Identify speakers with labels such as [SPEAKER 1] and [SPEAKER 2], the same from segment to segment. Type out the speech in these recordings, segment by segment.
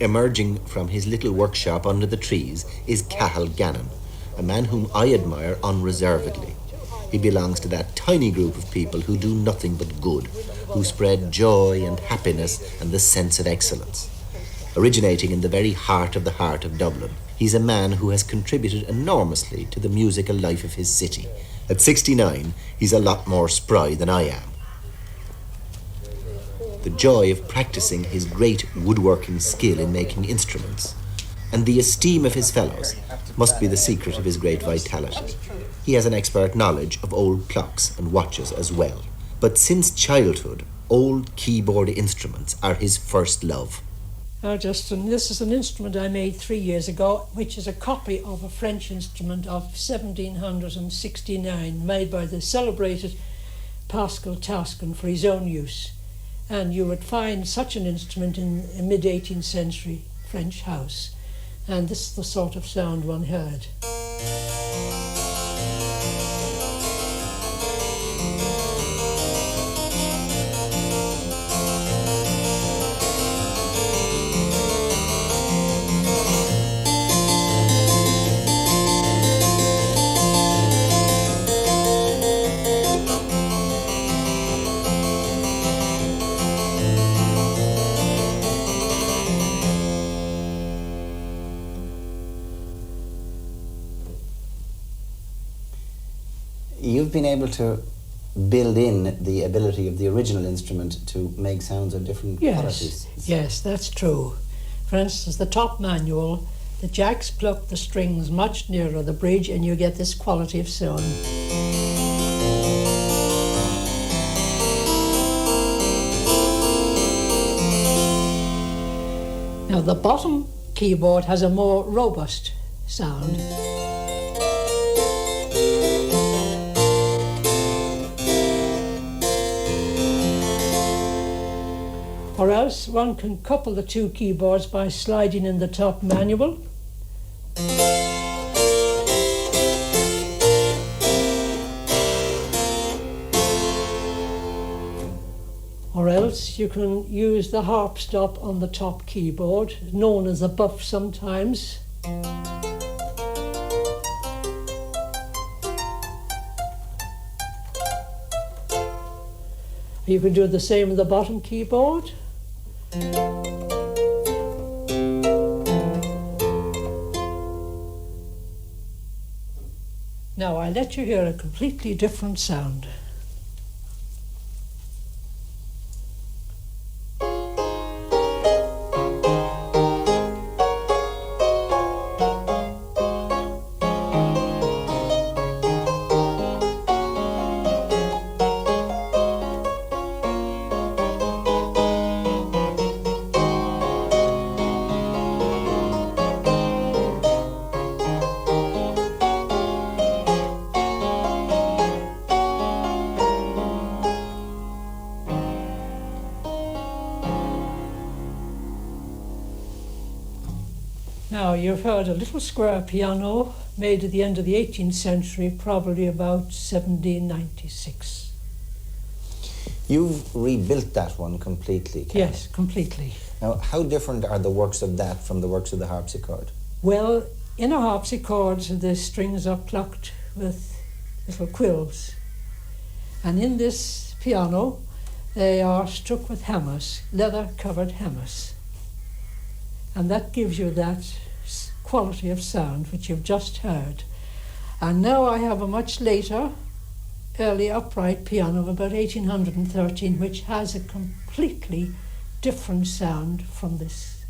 [SPEAKER 1] Emerging from his little workshop under the trees is Cathal Gannon, a man whom I admire unreservedly. He belongs to that tiny group of people who do nothing but good, who spread joy and happiness and the sense of excellence. Originating in the very heart of Dublin, he's a man who has contributed enormously to the musical life of his city. At 69, he's a lot more spry than I am. The joy of practicing his great woodworking skill in making instruments, and the esteem of his fellows, must be the secret of his great vitality. He has an expert knowledge of old clocks and watches as well. But since childhood, old keyboard instruments are his first love.
[SPEAKER 2] Now, Justin, this is an instrument I made 3 years ago, which is a copy of a French instrument of 1769, made by the celebrated Pascal Taskin for his own use. And you would find such an instrument in a mid-18th century French house. And this is the sort of sound one heard.
[SPEAKER 3] You've been able to build in the ability of the original instrument to make sounds of different qualities.
[SPEAKER 2] Yes, that's true. For instance, the top manual, the jacks pluck the strings much nearer the bridge and you get this quality of sound. Now the bottom keyboard has a more robust sound. Or else one can couple the two keyboards by sliding in the top manual. Or else you can use the harp stop on the top keyboard, known as a buff sometimes. You can do the same with the bottom keyboard. Now I'll let you hear a completely different sound. Now, you've heard a little square piano made at the end of the 18th century, probably about 1796.
[SPEAKER 3] You've rebuilt that one completely, Karen.
[SPEAKER 2] Yes, completely.
[SPEAKER 3] Now, how different are the works of that from the works of the harpsichord?
[SPEAKER 2] Well, in a harpsichord, the strings are plucked with little quills. And in this piano, they are struck with hammers, leather-covered hammers. And that gives you that quality of sound which you've just heard. And now I have a much later, early upright piano of about 1813, which has a completely different sound from this.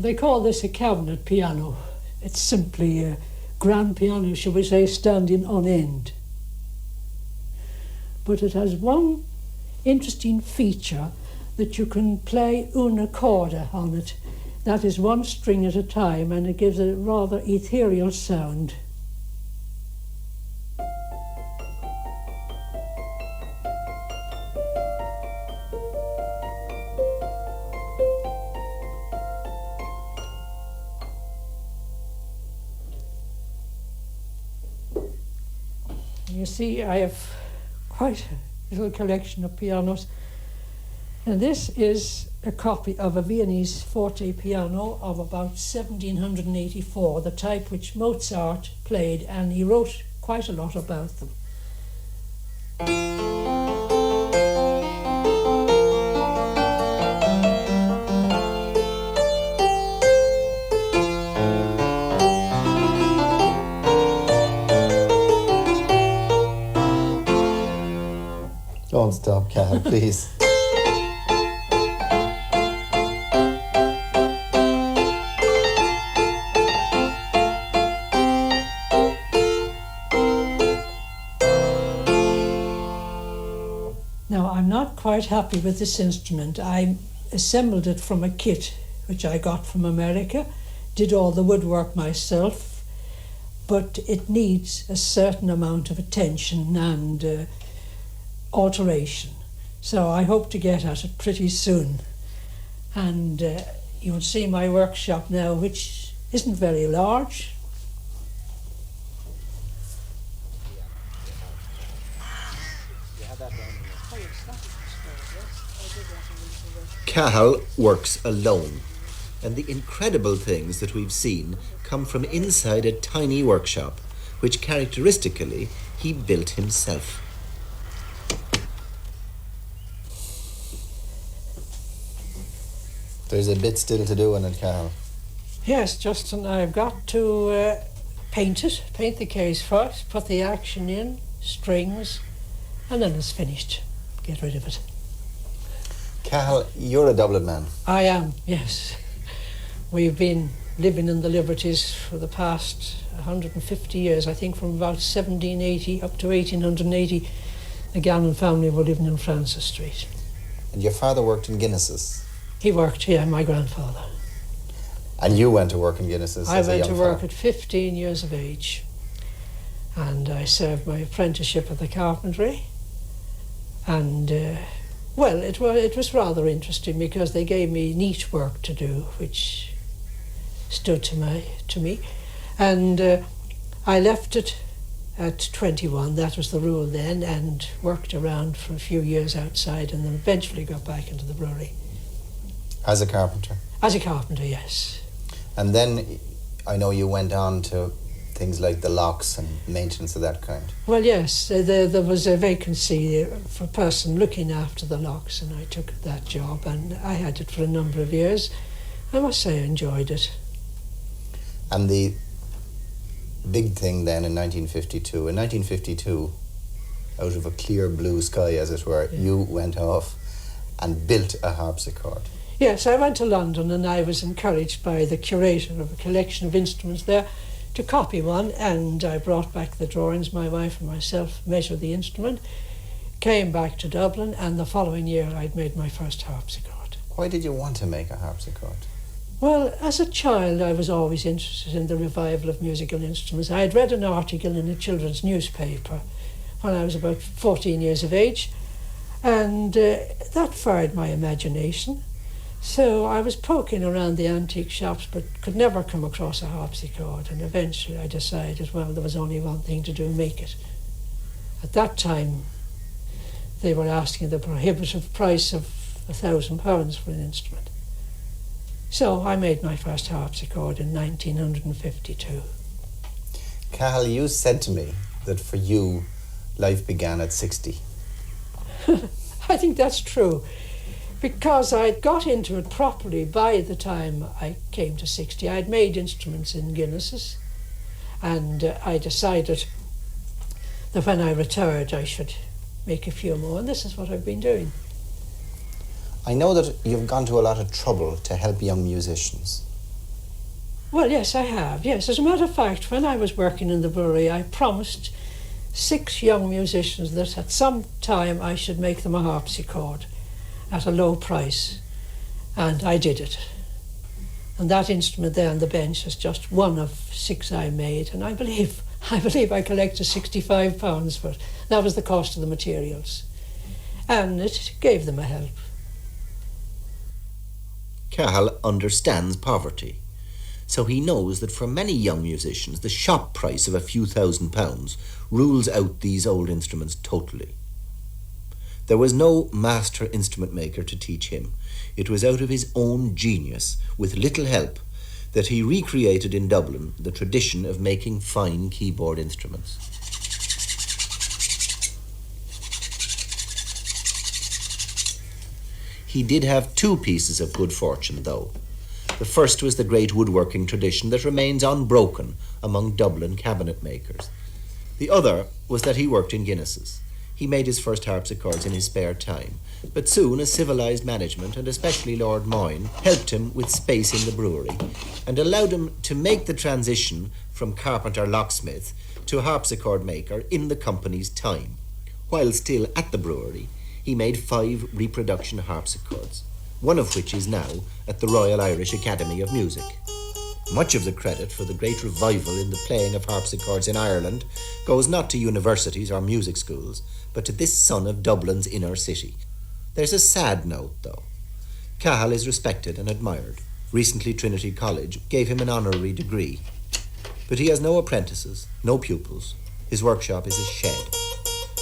[SPEAKER 2] They call this a cabinet piano. It's simply a grand piano, shall we say, standing on end. but it has one interesting feature that you can play una corda on it. That is one string at a time, and it gives a rather ethereal sound. You see, I have quite a little collection of pianos, and this is a copy of a Viennese forte piano of about 1784, the type which Mozart played, and he wrote quite a lot about them.
[SPEAKER 3] Don't stop, Cathal, please.
[SPEAKER 2] Now, I'm not quite happy with this instrument. I assembled it from a kit which I got from America, did all the woodwork myself, but it needs a certain amount of attention and alteration. So I hope to get at it pretty soon. And you'll see my workshop now, which isn't very large.
[SPEAKER 1] Cathal works alone, and the incredible things that we've seen come from inside a tiny workshop, which characteristically he built himself.
[SPEAKER 3] There's a bit still to do in it, Cathal.
[SPEAKER 2] Yes, Justin, I've got to paint the case first, put the action in, strings, and then it's finished. Get rid of it.
[SPEAKER 3] Cathal, you're a Dublin man.
[SPEAKER 2] I am, yes. We've been living in the Liberties for the past 150 years, I think from about 1780 up to 1880. The Gannon family were living in Francis Street.
[SPEAKER 3] And your father worked in Guinness's.
[SPEAKER 2] He worked here, my grandfather.
[SPEAKER 3] And you went to work in Guinness's
[SPEAKER 2] I
[SPEAKER 3] as a
[SPEAKER 2] went
[SPEAKER 3] young
[SPEAKER 2] to work
[SPEAKER 3] fella.
[SPEAKER 2] at 15 years of age. And I served my apprenticeship at the carpentry. And, well, it was rather interesting because they gave me neat work to do, which stood to me. And I left it at 21, that was the rule then, and worked around for a few years outside and then eventually got back into the brewery.
[SPEAKER 3] As a carpenter?
[SPEAKER 2] As a carpenter, yes.
[SPEAKER 3] And then I know you went on to things like the locks and maintenance of that kind.
[SPEAKER 2] Well, yes, there was a vacancy for a person looking after the locks, and I took that job, and I had it for a number of years. I must say I enjoyed it.
[SPEAKER 3] And the big thing then in 1952, out of a clear blue sky, as it were, you went off and built a harpsichord.
[SPEAKER 2] Yes, I went to London and I was encouraged by the curator of a collection of instruments there to copy one, and I brought back the drawings, my wife and myself measured the instrument, came back to Dublin, and the following year I'd made my first harpsichord.
[SPEAKER 3] Why did you want to make a harpsichord?
[SPEAKER 2] Well, as a child I was always interested in the revival of musical instruments. I had read an article in a children's newspaper when I was about 14 years of age, and that fired my imagination. So I was poking around the antique shops but could never come across a harpsichord, and eventually I decided, well, there was only one thing to do, make it. At that time they were asking the prohibitive price of £1,000 for an instrument. So I made my first harpsichord in 1952.
[SPEAKER 3] Cathal, you said to me that for you life began at 60.
[SPEAKER 2] I think that's true, because I'd got into it properly by the time I came to 60. I'd made instruments in Guinness's, and I decided that when I retired I should make a few more, and this is what I've been doing.
[SPEAKER 3] I know that you've gone to a lot of trouble to help young musicians.
[SPEAKER 2] Well, yes, I have, yes. As a matter of fact, when I was working in the brewery, I promised 6 young musicians that at some time I should make them a harpsichord at a low price, and I did it. And that instrument there on the bench is just one of 6 I made, and I believe I collected £65 for it. That was the cost of the materials, and it gave them a help.
[SPEAKER 1] Cahill understands poverty, so he knows that for many young musicians the shop price of a few £1,000s rules out these old instruments totally. There was no master instrument maker to teach him. It was out of his own genius, with little help, that he recreated in Dublin the tradition of making fine keyboard instruments. He did have 2 pieces of good fortune, though. The first was the great woodworking tradition that remains unbroken among Dublin cabinet makers. The other was that he worked in Guinnesses. He made his first harpsichords in his spare time, but soon a civilised management, and especially Lord Moyne, helped him with space in the brewery and allowed him to make the transition from carpenter locksmith to harpsichord maker in the company's time. While still at the brewery, he made 5 reproduction harpsichords, one of which is now at the Royal Irish Academy of Music. Much of the credit for the great revival in the playing of harpsichords in Ireland goes not to universities or music schools, but to this son of Dublin's inner city. There's a sad note, though. Cahill is respected and admired. Recently Trinity College gave him an honorary degree. But he has no apprentices, no pupils. His workshop is a shed.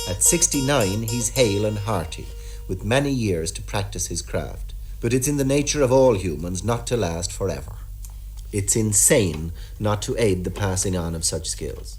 [SPEAKER 1] At 69, he's hale and hearty, with many years to practice his craft. But it's in the nature of all humans not to last forever. It's insane not to aid the passing on of such skills.